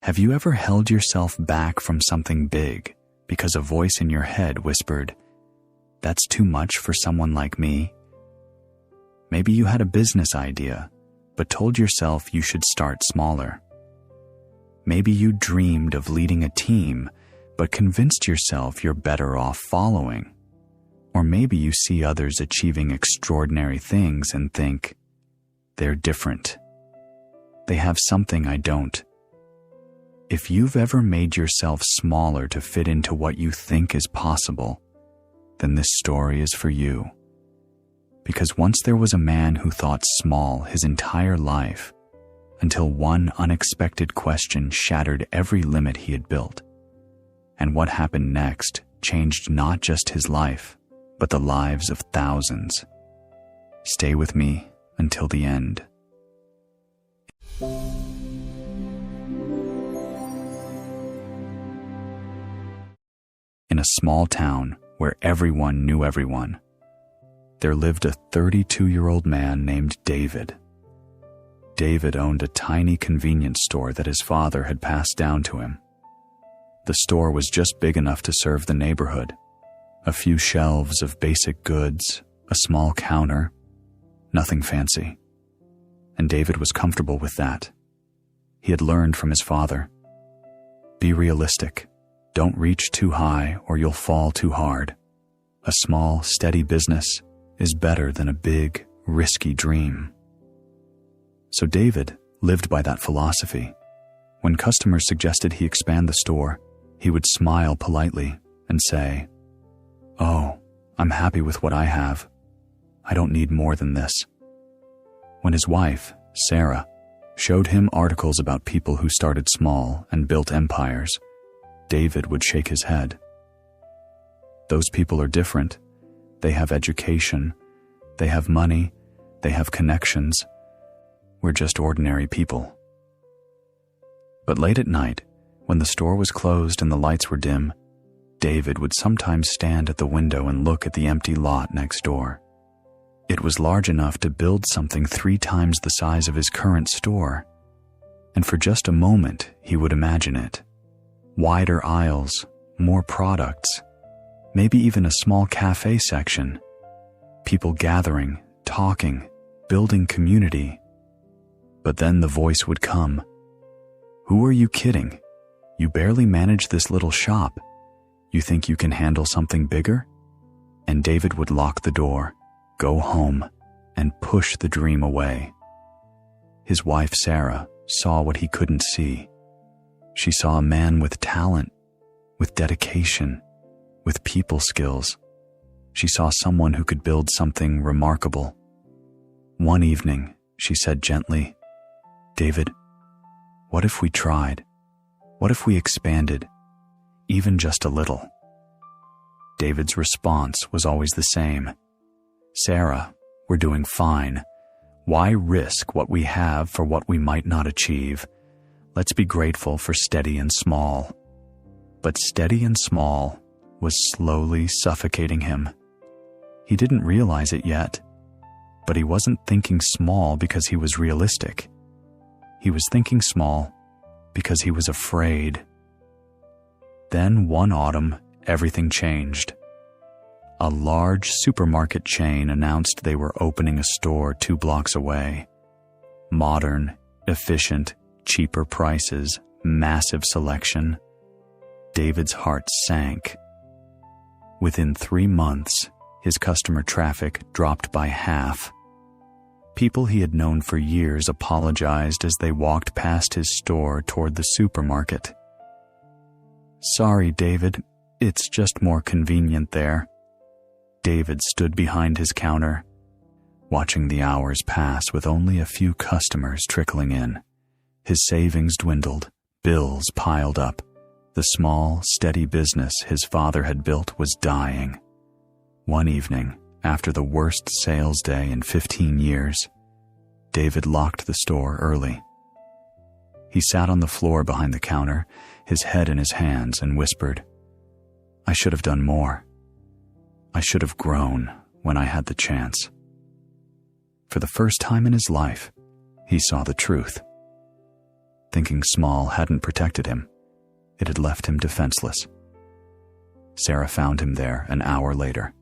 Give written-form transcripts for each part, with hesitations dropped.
Have you ever held yourself back from something big because a voice in your head whispered, "That's too much for someone like me"? Maybe you had a business idea, but told yourself you should start smaller. Maybe you dreamed of leading a team, but convinced yourself you're better off following. Or maybe you see others achieving extraordinary things and think, they're different. They have something I don't. If you've ever made yourself smaller to fit into what you think is possible, then this story is for you. Because once there was a man who thought small his entire life, until one unexpected question shattered every limit he had built. And what happened next changed not just his life, but the lives of thousands. Stay with me until the end. In a small town where everyone knew everyone, there lived a 32-year-old man named David. David owned a tiny convenience store that his father had passed down to him. The store was just big enough to serve the neighborhood. A few shelves of basic goods, a small counter, nothing fancy. And David was comfortable with that. He had learned from his father. Be realistic. Don't reach too high or you'll fall too hard. A small, steady business is better than a big, risky dream. So David lived by that philosophy. When customers suggested he expand the store, he would smile politely and say, "Oh, I'm happy with what I have. I don't need more than this." When his wife, Sarah, showed him articles about people who started small and built empires, David would shake his head. Those people are different. They have education. They have money. They have connections. We're just ordinary people. But late at night, when the store was closed and the lights were dim, David would sometimes stand at the window and look at the empty lot next door. It was large enough to build something 3 times the size of his current store. And for just a moment, he would imagine it. Wider aisles, more products, maybe even a small cafe section. People gathering, talking, building community. But then the voice would come. "Who are you kidding? You barely manage this little shop. You think you can handle something bigger?" And David would lock the door, go home, and push the dream away. His wife Sarah saw what he couldn't see. She saw a man with talent, with dedication, with people skills. She saw someone who could build something remarkable. One evening, she said gently, "David, what if we tried? What if we expanded, even just a little?" David's response was always the same. "Sarah, we're doing fine. Why risk what we have for what we might not achieve? Let's be grateful for steady and small." But steady and small was slowly suffocating him. He didn't realize it yet, but he wasn't thinking small because he was realistic. He was thinking small because he was afraid. Then one autumn, everything changed. A large supermarket chain announced they were opening a store 2 blocks away. Modern, efficient, cheaper prices, massive selection. David's heart sank. Within 3 months, his customer traffic dropped by half. People he had known for years apologized as they walked past his store toward the supermarket. "Sorry, David, it's just more convenient there." David stood behind his counter, watching the hours pass with only a few customers trickling in. His savings dwindled, bills piled up. The small, steady business his father had built was dying. One evening, after the worst sales day in 15 years, David locked the store early. He sat on the floor behind the counter, his head in his hands, and whispered, "I should have done more. I should have grown when I had the chance." For the first time in his life, he saw the truth. thinking small hadn't protected him. It had left him defenseless. Sarah found him there an hour later.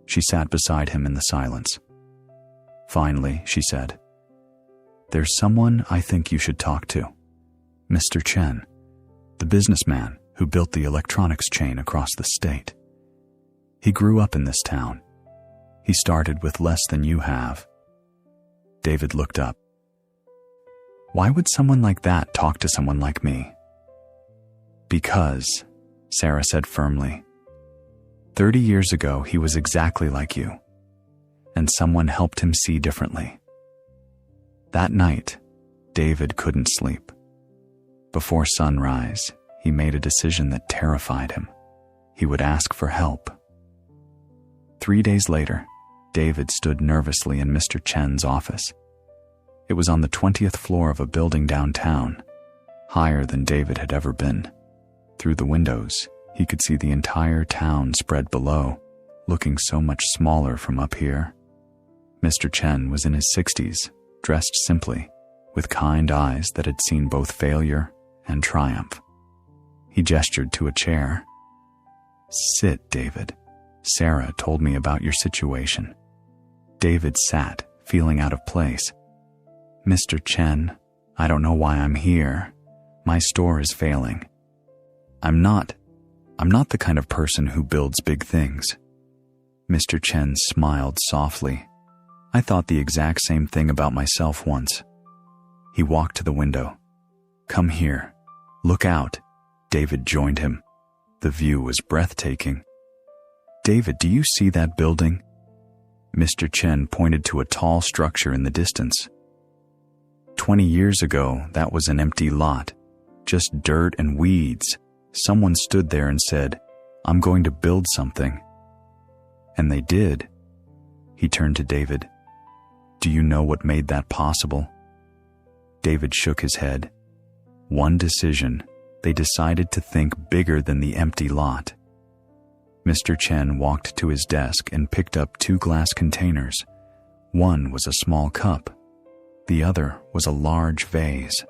She sat beside him in the silence. Finally, she said, "There's someone I think you should talk to. Mr. Chen, the businessman who built the electronics chain across the state. He grew up in this town. He started with less than you have." David looked up. "Why would someone like that talk to someone like me?" "Because," Sarah said firmly, 30 years ago he was exactly like you, and someone helped him see differently. That night, David couldn't sleep. Before sunrise, he made a decision that terrified him. He would ask for help. 3 days later, David stood nervously in Mr. Chen's office. It was on the 20th floor of a building downtown, higher than David had ever been. Through the windows, he could see the entire town spread below, looking so much smaller from up here. Mr. Chen was in his 60s, dressed simply, with kind eyes that had seen both failure and triumph. He gestured to a chair. "Sit, David. Sarah told me about your situation." David sat, feeling out of place. "Mr. Chen, I don't know why I'm here. My store is failing. I'm not the kind of person who builds big things." Mr. Chen smiled softly. "I thought the exact same thing about myself once." He walked to the window. "Come here. Look out." David joined him. The view was breathtaking. "David, do you see that building?" Mr. Chen pointed to a tall structure in the distance. 20 years ago, that was an empty lot, just dirt and weeds. Someone stood there and said, "I'm going to build something." And they did. He turned to David. "Do you know what made that possible?" David shook his head. One decision. They decided to think bigger than the empty lot. Mr. Chen walked to his desk and picked up 2 glass containers. One was a small cup. The other was a large vase.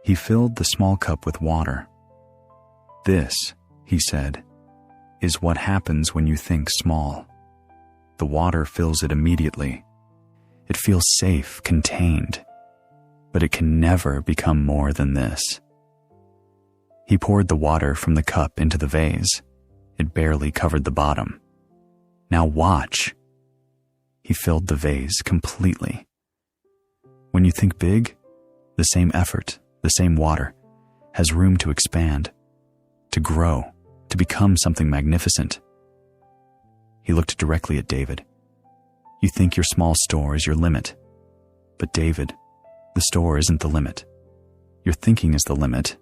He filled the small cup with water. "This," he said, "is what happens when you think small. The water fills it immediately. It feels safe, contained, but it can never become more than this." He poured the water from the cup into the vase. It barely covered the bottom. "Now watch." He filled the vase completely. When you think big, the same effort, the same water, has room to expand, to grow, to become something magnificent. He looked directly at David. "You think your small store is your limit. But David, the store isn't the limit. Your thinking is the limit.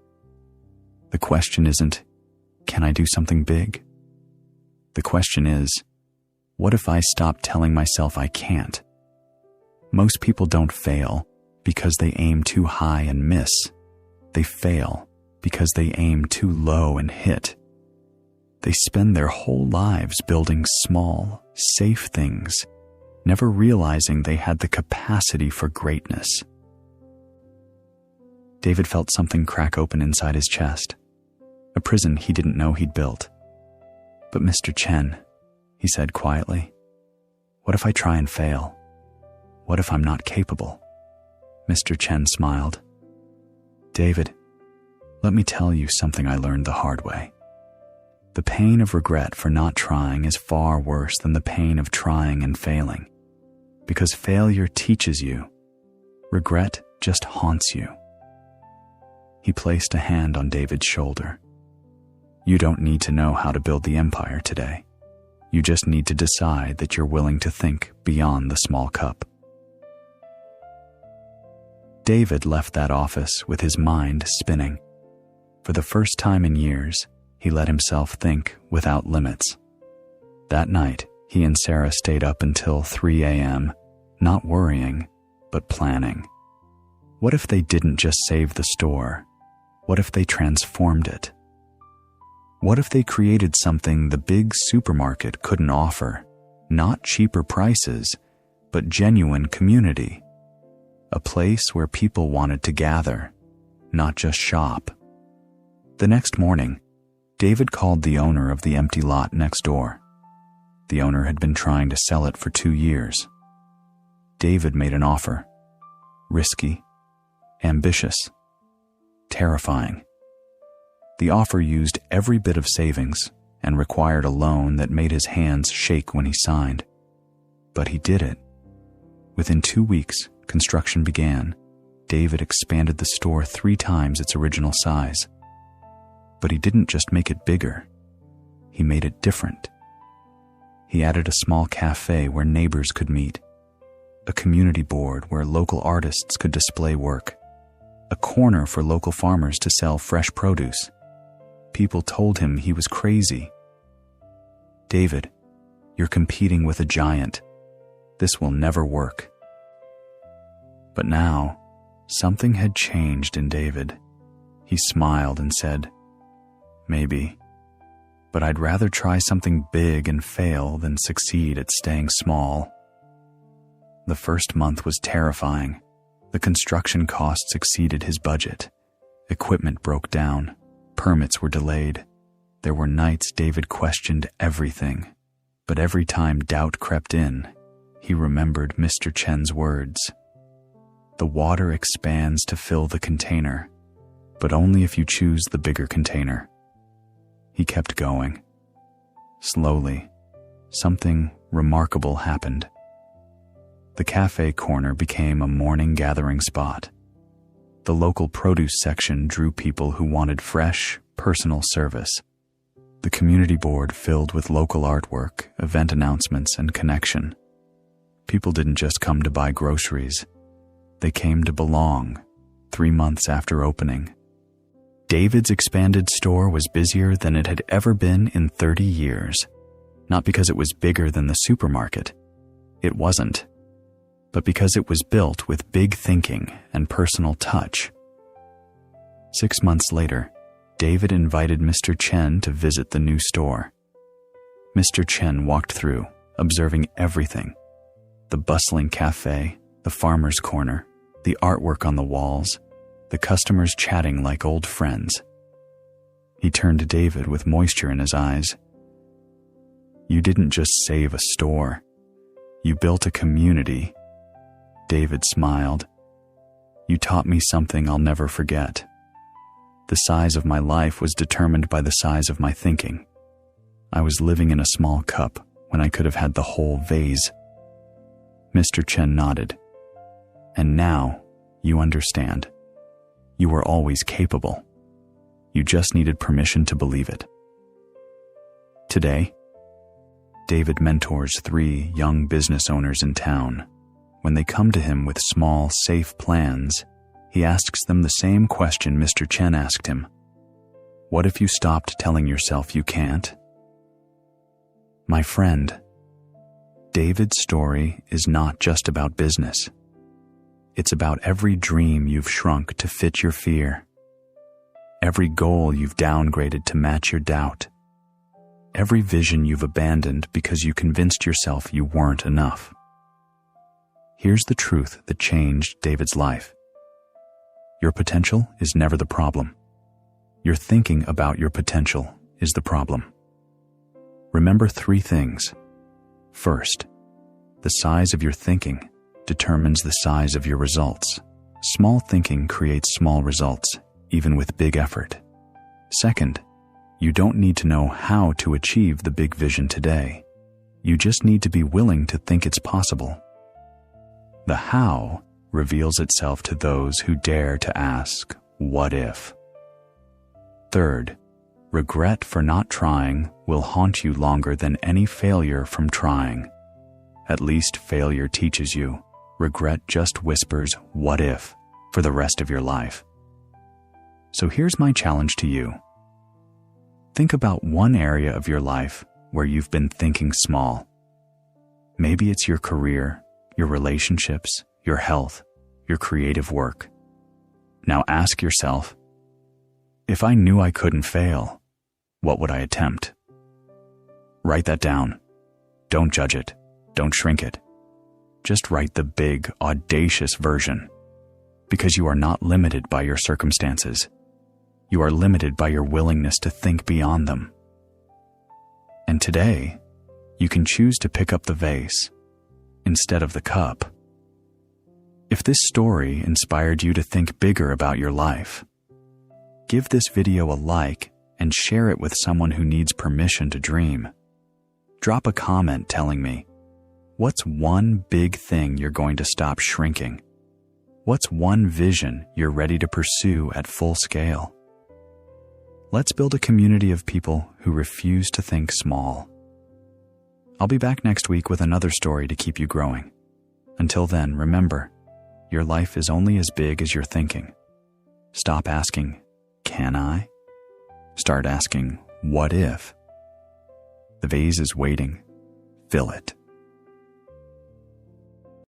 The question isn't, can I do something big? The question is, what if I stop telling myself I can't? Most people don't fail because they aim too high and miss. They fail because they aim too low and hit. They spend their whole lives building small, safe things, never realizing they had the capacity for greatness. David felt something crack open inside his chest, a prison he didn't know he'd built. "But Mr. Chen," he said quietly, "what if I try and fail? What if I'm not capable?" Mr. Chen smiled. "David, let me tell you something I learned the hard way. The pain of regret for not trying is far worse than the pain of trying and failing, because failure teaches you. Regret just haunts you." He placed a hand on David's shoulder. "You don't need to know how to build the empire today. You just need to decide that you're willing to think beyond the small cup." David left that office with his mind spinning. For the first time in years, he let himself think without limits. That night, he and Sarah stayed up until 3 a.m., not worrying, but planning. What if they didn't just save the store? What if they transformed it? What if they created something the big supermarket couldn't offer? Not cheaper prices, but genuine community. a place where people wanted to gather, not just shop. The next morning, David called the owner of the empty lot next door. The owner had been trying to sell it for 2 years. David made an offer. Risky, ambitious, terrifying. The offer used every bit of savings and required a loan that made his hands shake when he signed. But he did it. Within 2 weeks, construction began. David expanded the store 3 times its original size. But he didn't just make it bigger. He made it different. He added a small cafe where neighbors could meet, a community board where local artists could display work, a corner for local farmers to sell fresh produce. People told him he was crazy. "David, you're competing with a giant. This will never work." But now, something had changed in David. He smiled and said, "Maybe, but I'd rather try something big and fail than succeed at staying small." The first month was terrifying. The construction costs exceeded his budget. Equipment broke down. Permits were delayed. There were nights David questioned everything. But every time doubt crept in, he remembered Mr. Chen's words. "The water expands to fill the container, but only if you choose the bigger container." He kept going. Slowly, something remarkable happened. The cafe corner became a morning gathering spot. The local produce section drew people who wanted fresh, personal service. The community board filled with local artwork, event announcements, and connection. People didn't just come to buy groceries. They came to belong. 3 months after opening, David's expanded store was busier than it had ever been in 30 years. Not because it was bigger than the supermarket. It wasn't. But because it was built with big thinking and personal touch. 6 months later, David invited Mr. Chen to visit the new store. Mr. Chen walked through, observing everything. The bustling cafe, the farmer's corner, the artwork on the walls, the customers chatting like old friends. He turned to David with moisture in his eyes. "You didn't just save a store. You built a community." David smiled. "You taught me something I'll never forget. The size of my life was determined by the size of my thinking. I was living in a small cup when I could have had the whole vase." Mr. Chen nodded. "And now, you understand. You were always capable. You just needed permission to believe it." Today, David mentors 3 young business owners in town. When they come to him with small, safe plans, he asks them the same question Mr. Chen asked him. What if you stopped telling yourself you can't? My friend, David's story is not just about business. It's about every dream you've shrunk to fit your fear. Every goal you've downgraded to match your doubt. Every vision you've abandoned because you convinced yourself you weren't enough. Here's the truth that changed David's life. Your potential is never the problem. Your thinking about your potential is the problem. Remember 3 things. First, the size of your thinking determines the size of your results. Small thinking creates small results, even with big effort. Second, you don't need to know how to achieve the big vision today. You just need to be willing to think it's possible. The how reveals itself to those who dare to ask, what if? Third, regret for not trying will haunt you longer than any failure from trying. At least failure teaches you. Regret just whispers, what if, for the rest of your life. So here's my challenge to you. Think about one area of your life where you've been thinking small. Maybe it's your career, your relationships, your health, your creative work. Now ask yourself, if I knew I couldn't fail, what would I attempt? Write that down. Don't judge it. Don't shrink it. Just write the big, audacious version. because you are not limited by your circumstances. You are limited by your willingness to think beyond them. And today, you can choose to pick up the vase instead of the cup. If this story inspired you to think bigger about your life, give this video a like and share it with someone who needs permission to dream. Drop a comment telling me, what's one big thing you're going to stop shrinking? What's one vision you're ready to pursue at full scale? Let's build a community of people who refuse to think small. I'll be back next week with another story to keep you growing. Until then, remember, your life is only as big as your thinking. Stop asking, can I? Start asking, what if? The vase is waiting. Fill it.